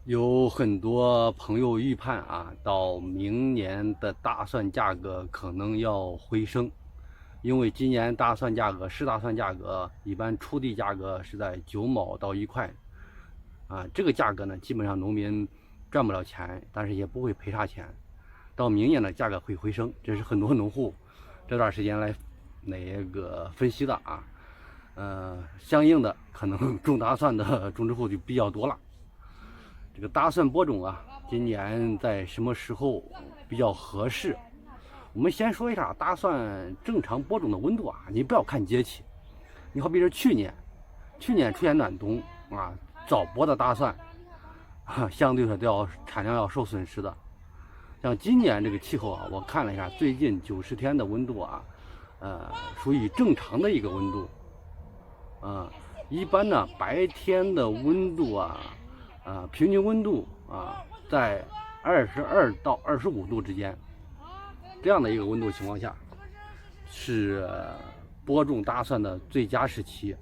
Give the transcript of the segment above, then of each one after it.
有很多朋友预判啊，到明年的大蒜价格可能要回升，因为今年大蒜价格，湿大蒜价格一般出地价格是在9毛到1块，啊，这个价格呢，基本上农民赚不了钱，但是也不会赔啥钱。到明年的价格会回升，这是很多农户这段时间来那个分析的啊。相应的可能种大蒜的种植户就比较多了。这个大蒜播种啊，今年在什么时候比较合适？我们先说一下大蒜正常播种的温度啊，你不要看节气。你好比是去年出现暖冬啊，早播的大蒜啊，相对说产量要受损失的。像今年这个气候啊，我看了一下，最近90天的温度啊，属于正常的一个温度。一般呢，白天的温度啊，平均温度啊，在22到25度之间，这样的一个温度情况下，是播种大蒜的最佳时期。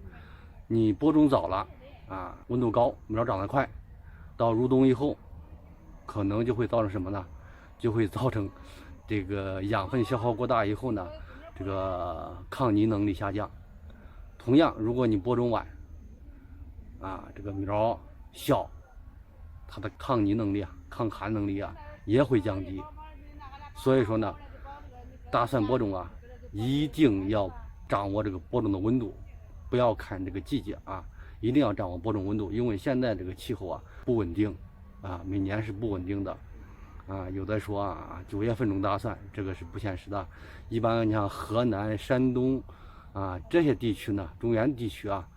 你播种早了啊，温度高，苗长得快，到入冬以后，可能就会造成什么呢？就会造成这个养分消耗过大以后呢，这个抗泥能力下降。同样，如果你播种晚，这个苗小，它的抗泥能力啊、抗寒能力啊也会降低。所以说呢，大蒜播种啊，一定要掌握这个播种的温度，不要看这个季节啊，一定要掌握播种温度，因为现在这个气候啊不稳定啊，每年是不稳定的有的说啊9月份种大蒜，这个是不现实的。一般你像河南、山东这些地区呢，中原地区啊，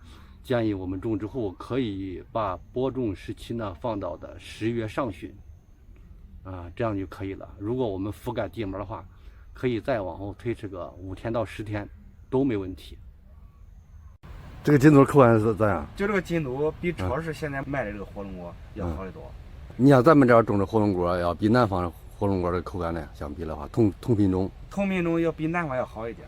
建议我们种植户可以把播种时期呢放到的10月上旬这样就可以了。如果我们覆盖地膜的话，可以再往后推迟个5天到10天都没问题。这个金肚口感是咋样？就这个金肚比超市现在卖的这个火龙果要好得多。你像咱们这儿种的火龙果，要比南方火龙果的口感呢相比的话，同品种要比南方要好一点。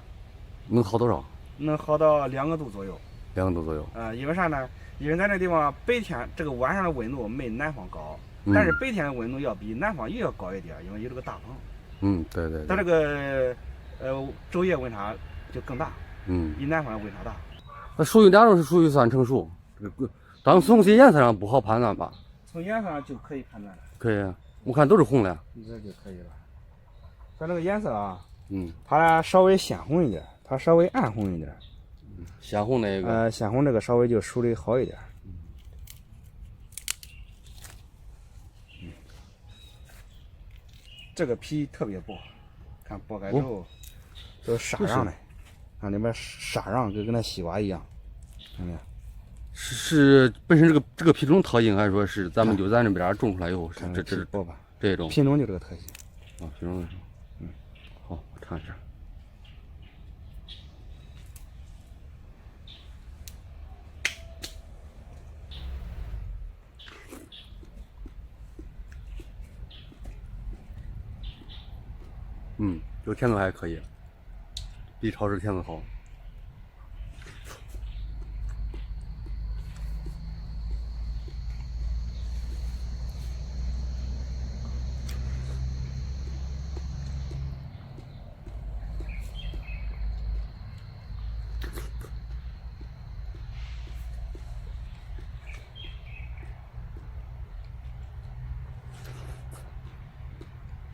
能好多少？能好到2个度左右。2个度左右。因为啥呢？因为咱这地方白天这个晚上的温度没南方高，但是白天的温度要比南方又要高一点，因为有这个大棚。对对。它这个昼夜温差就更大。比南方的温差大。那属于两种是属于算成熟，这个当从这颜色上不好判断吧？从颜色上就可以判断了。可以，我看都是红的。这就可以了。像这个颜色啊，嗯，它稍微鲜红一点，它稍微暗红一点。鲜红那个，鲜红这个稍微就熟的好一点。这个皮特别薄，看剥开之后都是沙瓤的，看里面沙瓤跟那西瓜一样，看见？是本身这个品种特性，还是说是咱这边种出来以后是这薄吧？这种品种就这个特性。品种。好，我尝一下。这个甜度还可以，比超市甜度好。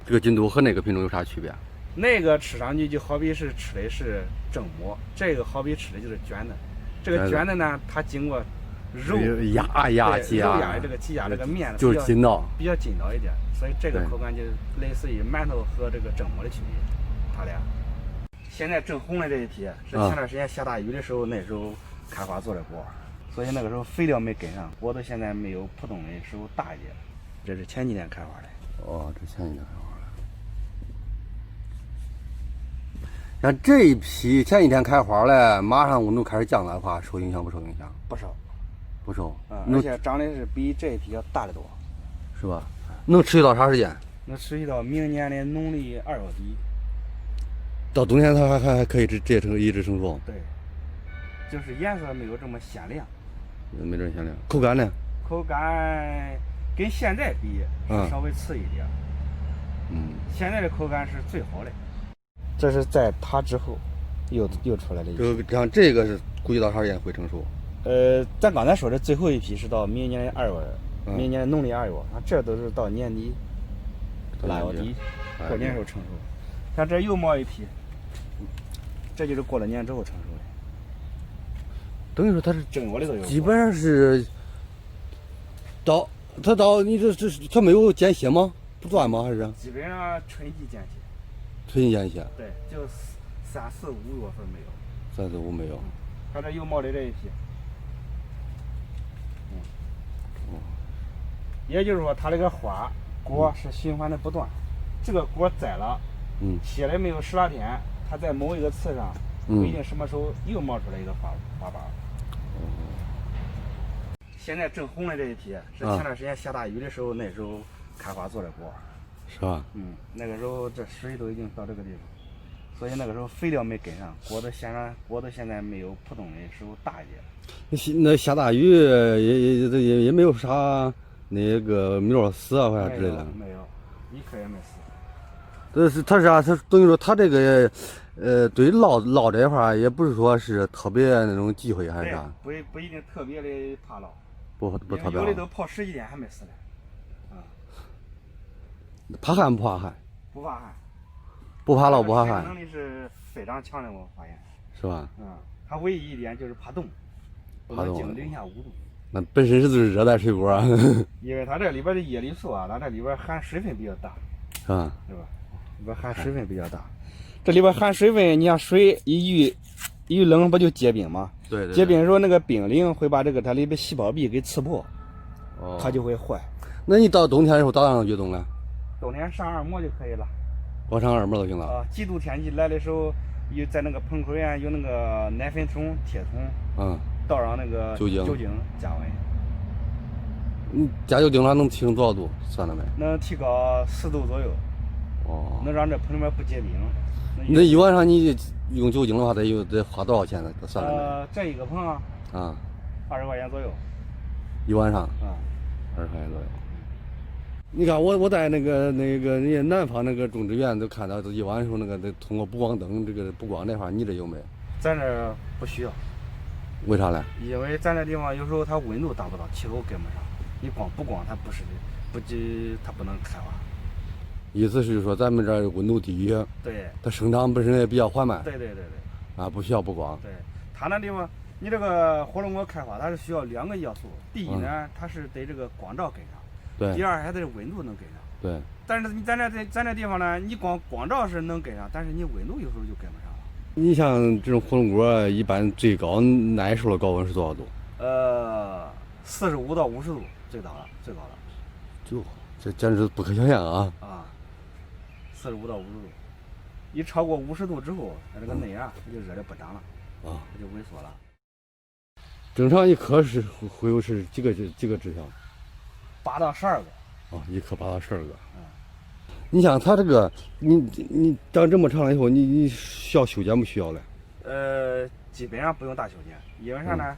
这个金肚和那个品种有啥区别？那个吃上去就好比是吃的是蒸馍，这个好比吃的就是卷的。这个卷的呢，它经过肉压的这个挤压这个面，就是筋道，比较筋道一点，所以这个口感就类似于馒头和这个蒸馍的区别，它俩。现在正红的这一批是前段时间下大雨的时候，那时候开花做的果，所以那个时候肥料没跟上，果子现在没有普通的时候大一点。这是前几年开花的。这前几年开花的。像这一批前几天开花了，马上温度开始降的话，受影响不受影响？不受，不受。而且长得是比这一批要大得多，是吧？能持续到啥时间？能持续到明年的农历2月底。到冬天它还可以一直成熟。对，就是颜色没有这么鲜亮。没这么鲜亮。口感呢？口感跟现在比是稍微次一点。现在的口感是最好的。这是在它之后又出来的一批。像这个是估计到啥时间会成熟？咱刚才说的最后一批是到明年的2月，明年农历2月，这都是到年底，腊月底过年时候成熟。像这又冒一批，这就是过了年之后成熟的。等于说它是正窝里头有，基本上是到你它没有间歇吗？不断吗？还是？基本上春季间歇。春季间歇。对，就3、4、5月份没有。3、4、5没有。它这又冒的这一批。也就是说，它这个花果是循环的不断。这个果栽了，歇了没有10来天，它在某一个刺上，不一定什么时候又冒出来一个花瓣。现在正红的这一批是前段时间下大雨的时候，那时候开花做的果。是吧？那个时候这水都已经到这个地方，所以那个时候肥料没跟上，果子现在没有普通的时候大一点。那下大雨也没有啥那个苗死啊或者之类的。没有，一颗也没死。它是啥？它等于说它这个对涝这块儿也不是说是特别那种忌讳还是啥？不一定特别的怕涝。不特别。有的都泡10几天还没死呢。怕旱不怕旱？不怕旱。不怕涝不怕旱。能力是非常强的，我发现。是吧？它唯一一点就是怕冻，不能经零下5度。那本身就是热带水果啊。因为它这里边的叶绿素啊，它这里边含水分比较大。是吧？对吧？里边含水分比较大。这里边含水分，你像水一冷不就结冰吗？对。结冰的时候，那个冰凌会把它里边细胞壁给刺破，它就会坏。那你到冬天的时候咋样去冻呢？冬天上2膜就可以了。光上2膜就行了。极度天气来的时候，有在那个盆口沿有那个奶粉桶、铁桶，倒上那个酒精加温。加酒精它能提升多少度？算了没？能提高4度左右。能让这盆里面不结冰。那一晚上你用酒精的话，得花多少钱呢？算了没？这一个盆20块钱左右。一晚上？20块钱左右。你看我在那个人家南方那个种植园都看到，一晚上那个通过补光灯这个补光这块，你这有没？咱这不需要。为啥呢？因为咱这地方有时候它温度达不到，气候跟不上，你光补光它它不能开花。意思是说咱们这温度低，对，它生长本身也比较缓慢。对。不需要补光。对，它那地方，你这个火龙果开花，它是需要2个要素。第一呢，它是得这个光照跟上。对。第二还得温度能跟上。对。但是咱这地方呢，你光照是能跟上，但是你温度有时候就跟不上了。你像这种火龙果，一般最高耐受的高温是多少度？45到50度，最高了。这简直不可想象啊！45到50度，一超过50度之后，它这个内瓤就热的不长了，它就萎缩了。正常一颗是会有是几个枝条？8到12个。一颗8到12个。你像它这个，你长这么长了以后，你需要修剪不需要嘞？基本上不用大修剪，因为啥呢？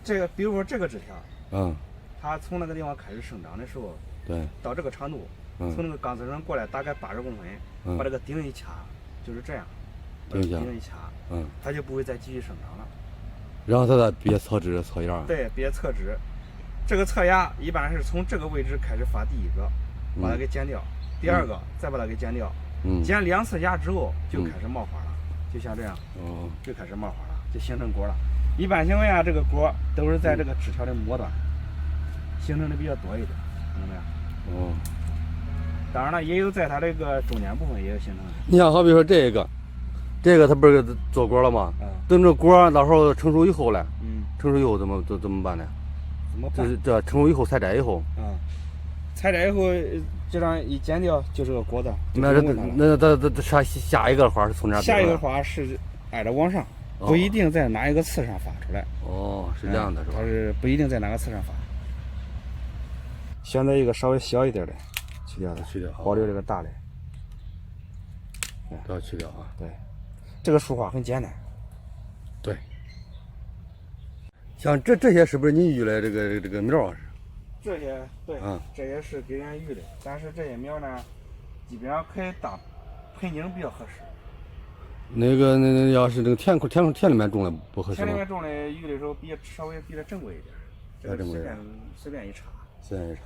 这个比如说这个枝条，它从那个地方开始生长的时候，对，到这个长度，从那个钢丝上过来大概80公分，把这个顶一掐，就是这样，顶一掐，它就不会再继续生长了。然后它再别侧枝侧芽。对，别侧枝，这个侧芽一般是从这个位置开始发第一个，把它给剪掉，第2个再把它给剪掉，剪2次芽之后就开始冒花了，就像这样，就开始冒花了，就形成果了。一般情况下，这个果都是在这个枝条的末端形成的比较多一点，看到没有？当然了，也有在它这个中间部分也有形成的。你像好比说这个它不是做果了吗？等这果到时候成熟以后嘞，成熟以后怎么办呢？怎么办？这成熟以后采摘以后，采摘以后这样一剪掉就是个果子。那它下一个花是从哪？下一个花是挨着往上，不一定在哪一个刺上发出来。是这样的，是吧？它是不一定在哪个刺上发。选择一个稍微小一点的，去掉，保留这个大的。都要去掉啊。对，这个疏花很简单。对。像这些是不是你育的这个苗啊？这些对，这些是给人育的，但是这些苗呢，基本上可以当盆景比较合适。那要是这个田里面种的不合适吗？田里面种的育的时候稍微比它正规一点，这个随便一插。随便一插。